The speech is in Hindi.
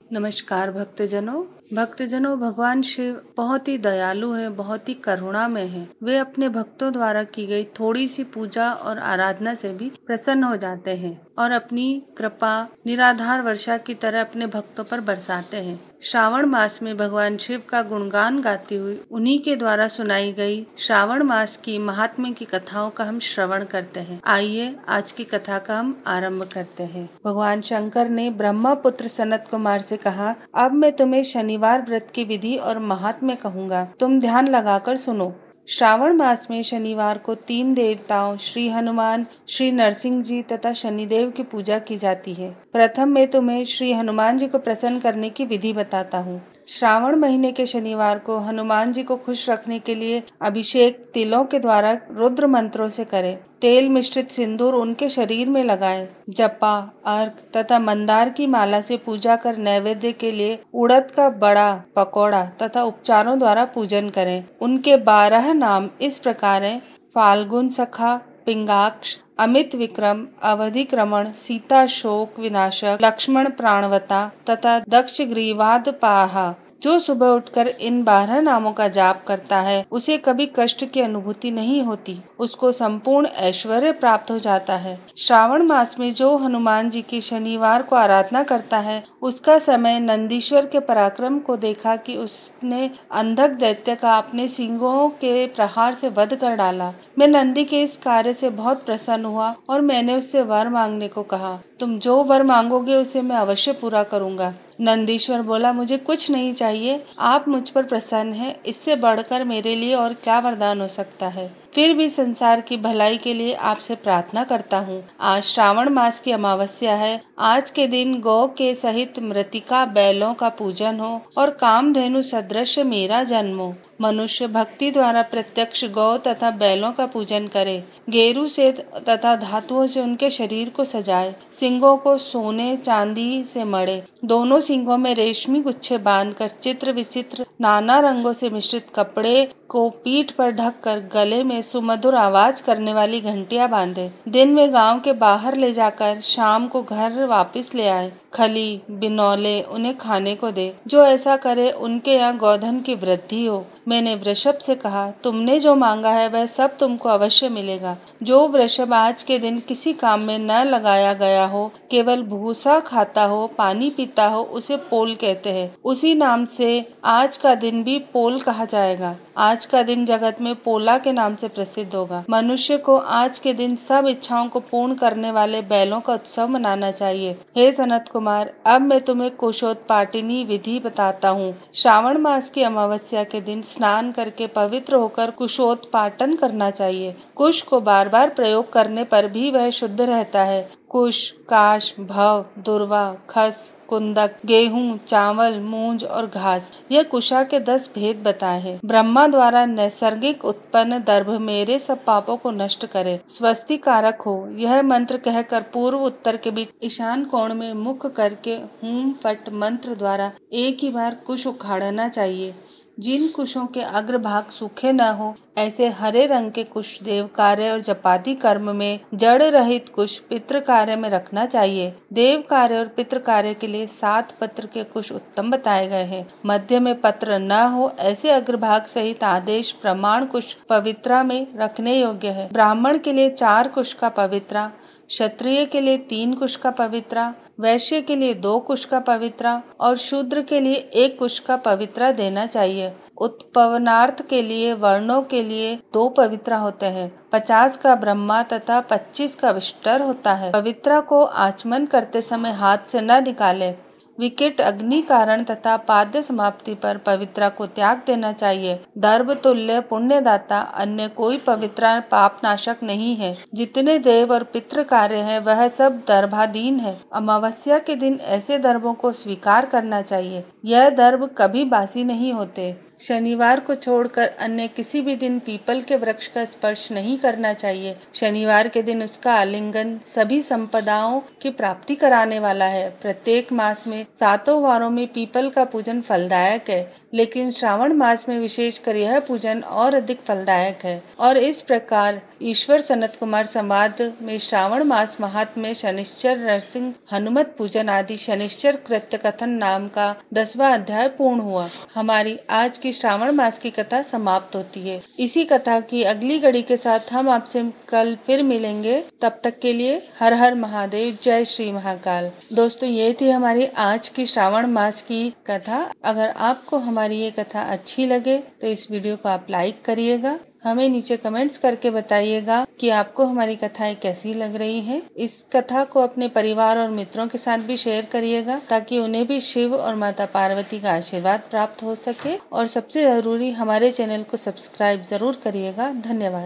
नमस्कार भक्तजनों, भगवान शिव बहुत ही दयालु हैं, बहुत ही करुणा में हैं। वे अपने भक्तों द्वारा की गई थोड़ी सी पूजा और आराधना से भी प्रसन्न हो जाते हैं और अपनी कृपा निराधार वर्षा की तरह अपने भक्तों पर बरसाते हैं। श्रावण मास में भगवान शिव का गुणगान गाती हुई उन्हीं के द्वारा सुनाई गई श्रावण मास की महात्म्य की कथाओं का हम श्रवण करते हैं। आइए आज की कथा का हम आरंभ करते हैं। भगवान शंकर ने ब्रह्मा पुत्र सनत कुमार से कहा, अब मैं तुम्हें शनिवार व्रत की विधि और महात्म्य कहूँगा, तुम ध्यान लगाकर सुनो। श्रावण मास में शनिवार को 3 देवताओं श्री हनुमान, श्री नरसिंह जी तथा शनिदेव की पूजा की जाती है। प्रथम मैं तुम्हें श्री हनुमान जी को प्रसन्न करने की विधि बताता हूँ। श्रावण महीने के शनिवार को हनुमान जी को खुश रखने के लिए अभिषेक तिलों के द्वारा रुद्र मंत्रों से करें। तेल मिश्रित सिंदूर उनके शरीर में लगाएं। जपा, अर्घ तथा मंदार की माला से पूजा कर नैवेद्य के लिए उड़द का बड़ा पकौड़ा तथा उपचारों द्वारा पूजन करें। उनके 12 नाम इस प्रकार हैं: फाल्गुन सखा, पिंगाक्ष, अमित विक्रम, अवधिक्रमण, सीता शोक विनाशक, लक्ष्मण प्राणवता तथा दक्ष ग्रीवादपाहा। जो सुबह उठकर इन 12 नामों का जाप करता है उसे कभी कष्ट की अनुभूति नहीं होती, उसको संपूर्ण ऐश्वर्य प्राप्त हो जाता है। श्रावण मास में जो हनुमान जी की शनिवार को आराधना करता है उसका समय नंदीश्वर के पराक्रम को देखा कि उसने अंधक दैत्य का अपने सींगों के प्रहार से वध कर डाला। मैं नंदी के इस कार्य से बहुत प्रसन्न हुआ और मैंने उससे वर मांगने को कहा। तुम जो वर मांगोगे उसे मैं अवश्य पूरा करूंगा। नंदीश्वर बोला, मुझे कुछ नहीं चाहिए, आप मुझ पर प्रसन्न हैं, इससे बढ़कर मेरे लिए और क्या वरदान हो सकता है। फिर भी संसार की भलाई के लिए आपसे प्रार्थना करता हूँ। आज श्रावण मास की अमावस्या है। आज के दिन गौ के सहित मृतिका बैलों का पूजन हो और कामधेनु सदृश मेरा जन्म हो। मनुष्य भक्ति द्वारा प्रत्यक्ष गौ तथा बैलों का पूजन करे। गेरू से तथा धातुओं से उनके शरीर को सजाए। सिंगों को सोने चांदी से मढ़े। दोनों सिंगों में रेशमी गुच्छे बांधकर चित्र विचित्र नाना रंगों से मिश्रित कपड़े को पीठ पर ढककर गले में सुमधुर आवाज करने वाली घंटियां बांधे। दिन में गांव के बाहर ले जाकर शाम को घर वापस ले आए। खली बिनौले उन्हें खाने को दे। जो ऐसा करे उनके यहाँ गोधन की वृद्धि हो। मैंने वृषभ से कहा, तुमने जो मांगा है वह सब तुमको अवश्य मिलेगा। जो वृषभ आज के दिन किसी काम में न लगाया गया हो, केवल भूसा खाता हो, पानी पीता हो, उसे पोल कहते हैं। उसी नाम से आज का दिन भी पोल कहा जाएगा। आज का दिन जगत में पोला के नाम से प्रसिद्ध होगा। मनुष्य को आज के दिन सब इच्छाओं को पूर्ण करने वाले बैलों का उत्सव मनाना चाहिए। हे सनत कुमार, अब मैं तुम्हें कुशोत्पाटिनी विधि बताता हूँ। श्रावण मास की अमावस्या के दिन स्नान करके पवित्र होकर कुशोत्पाटन करना चाहिए। कुश को बार बार प्रयोग करने पर भी वह शुद्ध रहता है। कुश, काश, भव, दुर्वा, खस, कुंदक, गेहूं, चावल, मूंज और घास, यह कुशा के 10 भेद बताए हैं। ब्रह्मा द्वारा नैसर्गिक उत्पन्न दर्भ मेरे सब पापों को नष्ट करे, स्वस्ति कारक हो, यह मंत्र कहकर पूर्व उत्तर के बीच ईशान कोण में मुख करके हुम फट मंत्र द्वारा एक ही बार कुश उखाड़ना चाहिए। जिन कुशों के अग्रभाग सूखे न हो, ऐसे हरे रंग के कुश देव कार्य और जपाति कर्म में, जड़ रहित कुश पितृ कार्य में रखना चाहिए। देव कार्य और पितृ कार्य के लिए 7 पत्र के कुश उत्तम बताए गए हैं। मध्य में पत्र न हो ऐसे अग्रभाग सहित आदेश प्रमाण कुश पवित्रा में रखने योग्य है। ब्राह्मण के लिए 4 कुश का पवित्रा, क्षत्रिय के लिए 3 कुश का पवित्रा, वैश्य के लिए 2 कुश का पवित्रा और शूद्र के लिए 1 कुश का पवित्रा देना चाहिए। उत्पवनार्थ के लिए वर्णों के लिए 2 पवित्रा होते हैं। 50 का ब्रह्मा तथा 25 का विष्टर होता है। पवित्रा को आचमन करते समय हाथ से न निकाले। विकट अग्नि कारण तथा पाद्य समाप्ति पर पवित्रा को त्याग देना चाहिए। दर्भ तुल्य पुण्यदाता अन्य कोई पवित्रा पाप नाशक नहीं है। जितने देव और पितृ कार्य है वह सब दर्भाधीन है। अमावस्या के दिन ऐसे दर्भों को स्वीकार करना चाहिए। यह दर्भ कभी बासी नहीं होते। शनिवार को छोड़कर अन्य किसी भी दिन पीपल के वृक्ष का स्पर्श नहीं करना चाहिए। शनिवार के दिन उसका आलिंगन सभी संपदाओं की प्राप्ति कराने वाला है। प्रत्येक मास में 7 वारों में पीपल का पूजन फलदायक है, लेकिन श्रावण मास में विशेषकर यह पूजन और अधिक फलदायक है। और इस प्रकार ईश्वर सनत कुमार संवाद में श्रावण मास महात्म्य, शनिश्चर, नरसिंह, हनुमत पूजन आदि शनिश्चर कृत्य कथन नाम का 10वां अध्याय पूर्ण हुआ। हमारी आज की श्रावण मास की कथा समाप्त होती है। इसी कथा की अगली कड़ी के साथ हम आपसे कल फिर मिलेंगे। तब तक के लिए हर हर महादेव, जय श्री महाकाल। दोस्तों, ये थी हमारी आज की श्रावण मास की कथा। अगर आपको हमारी ये कथा अच्छी लगे तो इस वीडियो को आप लाइक करिएगा। हमें नीचे कमेंट्स करके बताइएगा कि आपको हमारी कथाएं कैसी लग रही हैं। इस कथा को अपने परिवार और मित्रों के साथ भी शेयर करिएगा, ताकि उन्हें भी शिव और माता पार्वती का आशीर्वाद प्राप्त हो सके। और सबसे जरूरी, हमारे चैनल को सब्सक्राइब जरूर करिएगा। धन्यवाद।